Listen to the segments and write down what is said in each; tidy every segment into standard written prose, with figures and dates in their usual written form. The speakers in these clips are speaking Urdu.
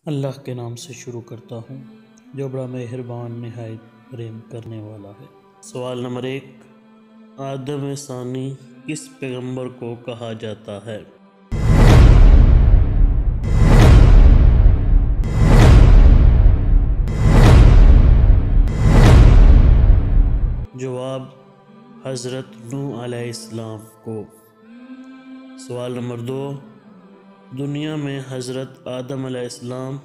اللہ کے نام سے شروع کرتا ہوں جو بڑا مہربان نہایت رحم کرنے والا ہے۔ سوال نمبر 1، آدم ثانی کس پیغمبر کو کہا جاتا ہے؟ جواب حضرت نوح علیہ السلام کو۔ سوال نمبر 2، دنیا میں حضرت آدم علیہ السلام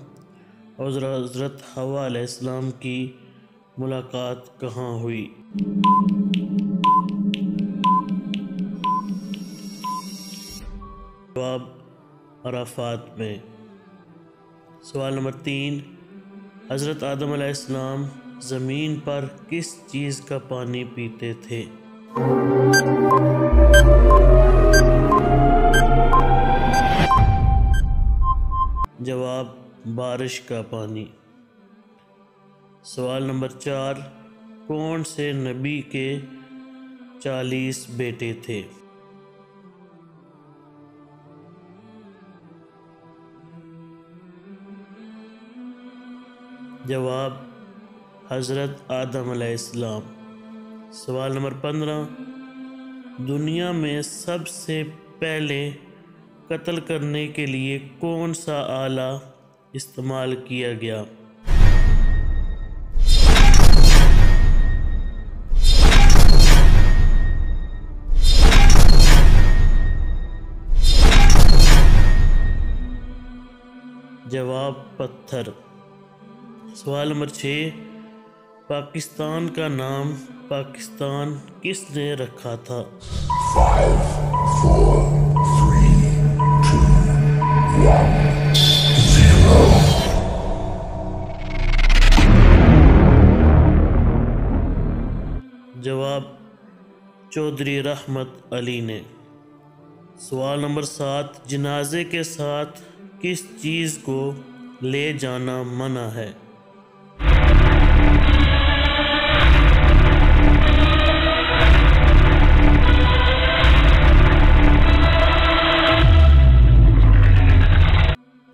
اور حضرت حوا علیہ السلام کی ملاقات کہاں ہوئی؟ جواب عرفات میں۔ سوال نمبر 3، حضرت آدم علیہ السلام زمین پر کس چیز کا پانی پیتے تھے؟ جواب بارش کا پانی۔ سوال نمبر 4، کون سے نبی کے 40 بیٹے تھے؟ جواب حضرت آدم علیہ السلام۔ سوال نمبر 15، دنیا میں سب سے پہلے قتل کرنے کے لیے کون سا آلہ استعمال کیا گیا؟ جواب پتھر۔ سوال نمبر 6، پاکستان کا نام پاکستان کس نے رکھا تھا؟ 5 4 3 2 1 0 جواب چودھری رحمت علی نے۔ سوال نمبر 7، جنازے کے ساتھ کس چیز کو لے جانا منع ہے؟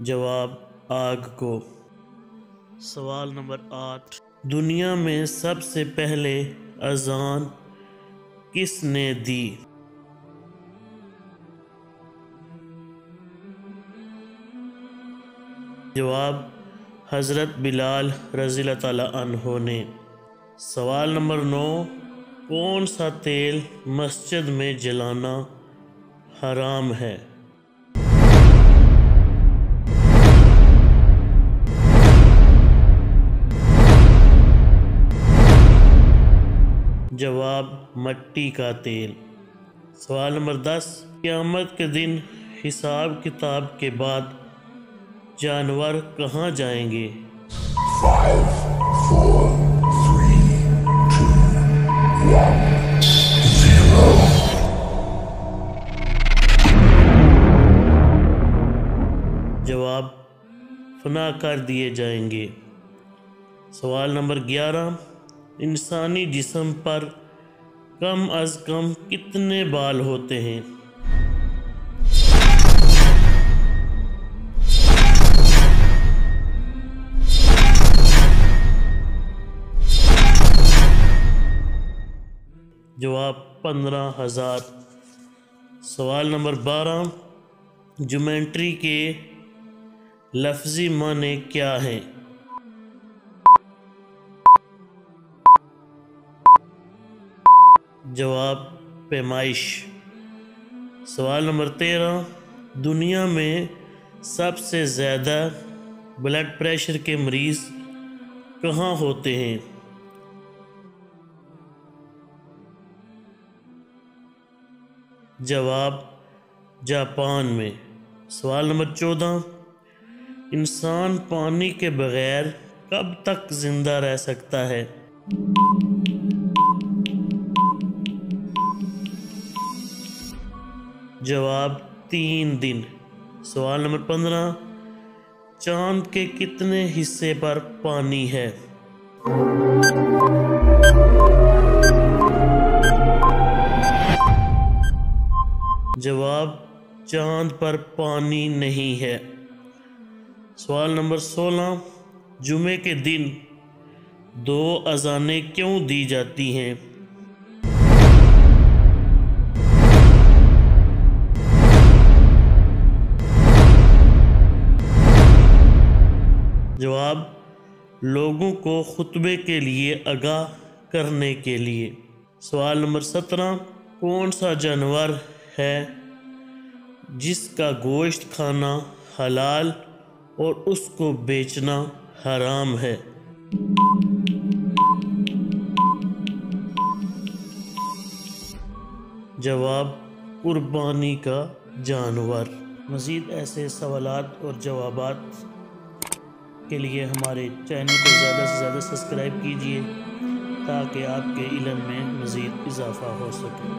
جواب آگ کو۔ سوال نمبر 8، دنیا میں سب سے پہلے اذان کس نے دی؟ جواب حضرت بلال رضی اللہ تعالیٰ عنہ نے۔ سوال نمبر 9، کون سا تیل مسجد میں جلانا حرام ہے؟ جواب مٹی کا تیل۔ سوال نمبر 10، قیامت کے دن حساب کتاب کے بعد جانور کہاں جائیں گے؟ 5 4 3 2 1 0 جواب فنا کر دیے جائیں گے۔ سوال نمبر 11، انسانی جسم پر کم از کم کتنے بال ہوتے ہیں؟ جواب 15,000۔ سوال نمبر 12، جیومیٹری کے لفظی معنی کیا ہیں؟ جواب پیمائش۔ سوال نمبر 13، دنیا میں سب سے زیادہ بلڈ پریشر کے مریض کہاں ہوتے ہیں؟ جواب جاپان میں۔ سوال نمبر 14، انسان پانی کے بغیر کب تک زندہ رہ سکتا ہے؟ جواب 3 دن۔ سوال نمبر 15، چاند کے کتنے حصے پر پانی ہے؟ جواب چاند پر پانی نہیں ہے۔ سوال نمبر 16، جمعے کے دن 2 اذانیں کیوں دی جاتی ہیں؟ جواب، لوگوں کو خطبے کے لیے آگاہ کرنے کے لیے۔ سوال نمبر 17، کون سا جانور ہے جس کا گوشت کھانا حلال اور اس کو بیچنا حرام ہے؟ جواب، قربانی کا جانور۔ مزید ایسے سوالات اور جوابات کے لیے ہمارے چینل کو زیادہ سے زیادہ سبسکرائب کیجیے تاکہ آپ کے علم میں مزید اضافہ ہو سکے۔